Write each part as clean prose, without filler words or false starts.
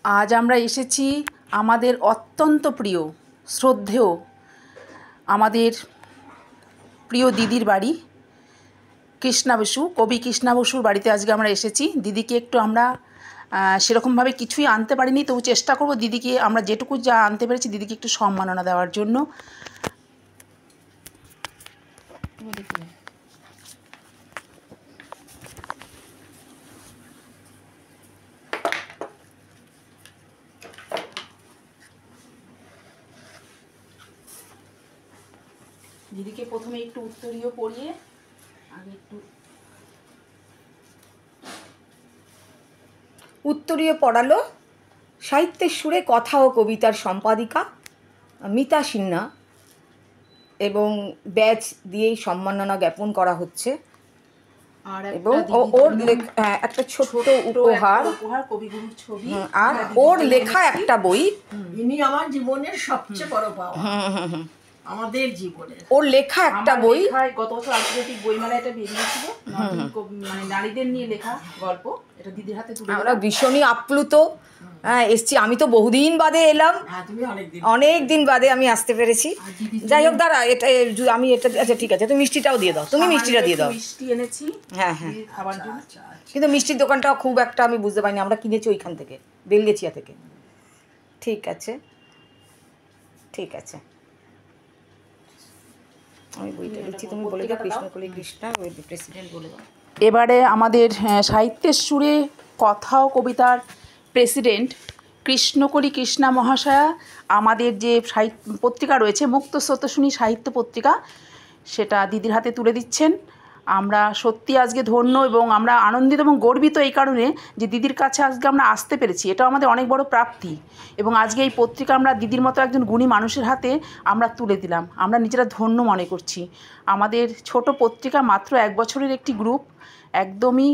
আজ আমরা এসেছি আমাদের অত্যন্ত প্রিয় শ্রদ্ধেয় আমাদের প্রিয় দিদির বাড়ি কৃষ্ণা বসু, কবি কৃষ্ণা বসুর বাড়িতে আজকে আমরা এসেছি। দিদিকে একটু আমরা সেরকমভাবে কিছুই আনতে পারিনি, তবু চেষ্টা করব দিদিকে আমরা যেটুকু যা আনতে পেরেছি দিদিকে একটু সম্মাননা দেওয়ার জন্য। দিদিকে প্রথমে একটু উত্তরীয় পড়িয়ে আগে একটু উত্তরীয় পড়ালো সাহিত্যের সুরে কথা ও কবিতার সম্পাদিকা মিতা সিনহা, এবং ব্যাচ দিয়েই সম্মাননা জ্ঞাপন করা হচ্ছে। এবং ওর একটা ছোট্ট উপহার কবিগুরুর ছবি আর ওর লেখা একটা বই। ইনি আমার জীবনের সবচেয়ে বড় পাওয়া, আমাদের জীবনের ওর লেখা একটা বই। গত বছর আন্তর্জাতিক বইমেলা এটা বেরিয়েছিল, মানে নারীদের নিয়ে লেখা গল্প। এটা দিদির হাতে তুলে আমরা ভীষণই আপ্লুত। হ্যাঁ, এসছি। আমি তো বহুদিন বাদে এলাম, অনেক দিন বাদে আমি আসতে পেরেছি। যাই হোক, দাঁড়া, এটা আমি এটা, আচ্ছা ঠিক আছে, তুমি মিষ্টিটাও দিয়ে দাও। তুমি মিষ্টিটা দিয়ে দাও। মিষ্টি এনেছি, হ্যাঁ হ্যাঁ, খাবার জন্য। কিন্তু মিষ্টির দোকানটা খুব একটা আমি বুঝতে পারিনি। আমরা কিনেছি ওইখান থেকে, বেলগেছিয়া থেকে। ঠিক আছে ঠিক আছে, আমি বইটা দিচ্ছি, তুমি বলে দাও কৃষ্ণকলি কৃষ্ণা প্রেসিডেন্ট বলে দাও। এবারে আমাদের সাহিত্যের সুরে কথা ও কবিতার প্রেসিডেন্ট কৃষ্ণকলি কৃষ্ণা মহাশয়া আমাদের যে সাহিত্য পত্রিকা রয়েছে, মুক্ত স্রোতস্বিনী সাহিত্য পত্রিকা, সেটা দিদির হাতে তুলে দিচ্ছেন। আমরা সত্যি আজকে ধন্য এবং আমরা আনন্দিত এবং গর্বিত এই কারণে যে দিদির কাছে আজকে আমরা আসতে পেরেছি। এটাও আমাদের অনেক বড় প্রাপ্তি। এবং আজকে এই পত্রিকা আমরা দিদির মতো একজন গুণী মানুষের হাতে আমরা তুলে দিলাম। আমরা নিজেরা ধন্য মনে করছি। আমাদের ছোট পত্রিকা, মাত্র 1 বছরের একটি গ্রুপ, একদমই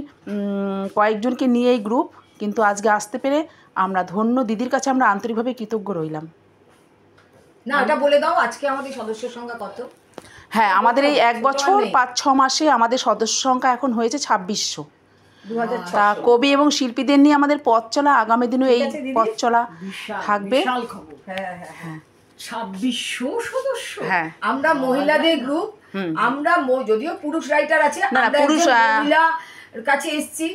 কয়েকজনকে নিয়ে এই গ্রুপ, কিন্তু আজকে আসতে পেরে আমরা ধন্য। দিদির কাছে আমরা আন্তরিকভাবে কৃতজ্ঞ রইলাম। না, এটা বলে দাও আজকে আমাদের সদস্য সংখ্যা কত? হ্যাঁ, আমাদের এই 1 বছর 5-6 মাসে আমাদের সদস্য সংখ্যা এখন হয়েছে 2600। তা কবি এবং শিল্পীদের নিয়ে আমাদের পথ চলা, আগামী দিনেও এই পথ চলা থাকবে। 2600 সদস্য। হ্যাঁ, আমরা মহিলাদের গ্রুপ। আমরা যদিও পুরুষ রাইটার আছে, পুরুষ মহিলা কাছে এসেছি,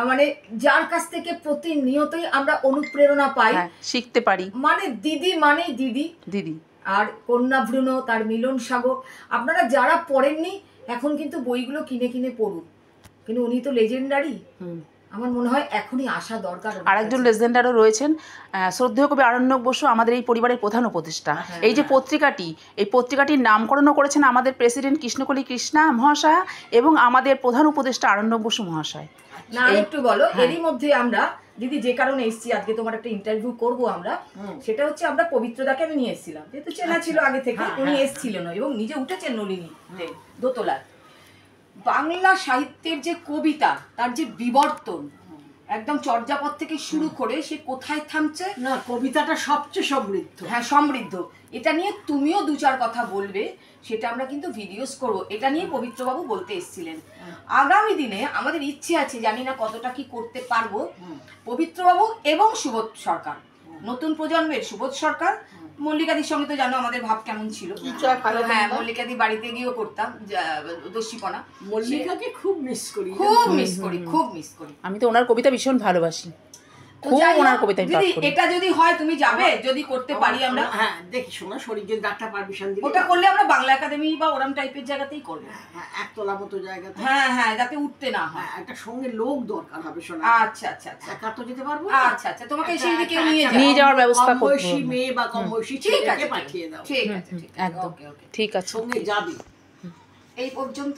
মানে যার কাছ থেকে প্রতিনিয়তই আমরা অনুপ্রেরণা পাই, শিখতে পারি। মানে দিদি মানে দিদি দিদি আর কন্যা ভ্রূণ, তার মিলন সাগর। আপনারা যারা পড়েননি এখন কিন্তু বইগুলো কিনে কিনে পড়ুন, কিন্তু উনি তো লেজেন্ডারি। আমার মনে হয় এখনই আসা দরকার। আরেকজন লেজেন্ডারও রয়েছেন, শ্রদ্ধেয় কবি আরণ্যক বসু, আমাদের এই পরিবারের প্রধান উপদেষ্টা। এই যে পত্রিকাটি, এই পত্রিকাটির নামকরণও করেছেন আমাদের প্রেসিডেন্ট কৃষ্ণকলি কৃষ্ণা মহাশয় এবং আমাদের প্রধান উপদেষ্টা আরণ্যক বসু মহাশয়। না, একটু বলো। এরই মধ্যে আমরা দিদি যে কারণে এসেছি, আজকে তোমার একটা ইন্টারভিউ করবো আমরা, সেটা হচ্ছে আমরা পবিত্রদাকে আমি নিয়ে এসেছিলাম, যেহেতু চেনা ছিল আগে থেকে। উনি এসেছিলেন এবং নিজে উঠেছেন নলিনী দোতলায়। বাংলা সাহিত্যের যে কবিতা, তার যে বিবর্তন, একদম চর্যাপদ থেকে শুরু করে সে কোথায় থামছে। না, কবিতাটা সবচেয়ে সমৃদ্ধ। হ্যাঁ, সমৃদ্ধ। এটা নিয়ে তুমিও 2-4 কথা বলবে, সেটা আমরা কিন্তু ভিডিওস করব। এটা নিয়ে পবিত্রবাবু বলতে এসেছিলেন। আগামী দিনে আমাদের ইচ্ছে আছে, জানি না কতটা কি করতে পারবো, পবিত্রবাবু এবং সুবোধ সরকার, নতুন প্রজন্মের সুবোধ সরকার। মল্লিকাদির সঙ্গে তো জানো আমাদের ভাব কেমন ছিল। হ্যাঁ, মল্লিকাদি বাড়িতে গিয়েও করতাম দস্যিপনা। মল্লিকাকে খুব মিস করি, খুব মিস করি, খুব মিস করি। আমি তো ওনার কবিতা ভীষণ ভালোবাসি, খুব ওনার কবিতা পাঠ করি। এটা যদি হয় তুমি যাবে, যদি করতে পারি আমরা। হ্যাঁ, দেখি শোনা শরীরের ডাক্তার পারমিশন দিলে ওটা করলে আমরা বাংলা একাডেমি বা ওরম টাইপের জায়গাতেই করব। হ্যাঁ, একতলা মতো জায়গাতে। হ্যাঁ হ্যাঁ, যাতে উঠতে না হয়। একটা সঙ্গে লোক দরকার হবে শোনা। আচ্ছা আচ্ছা আচ্ছা, একা তো যেতে পারবো। আচ্ছা আচ্ছা, তোমাকে সেই দিকে নিয়ে যাওয়ার ব্যবস্থা করব। বয়সী মেয়ে বা কম বয়সী ছেলেকে পাঠিয়ে দাও। ঠিক আছে, ঠিক আছে, একদম ওকে ওকে, ঠিক আছে, সঙ্গে যাবি। এই পর্যন্ত।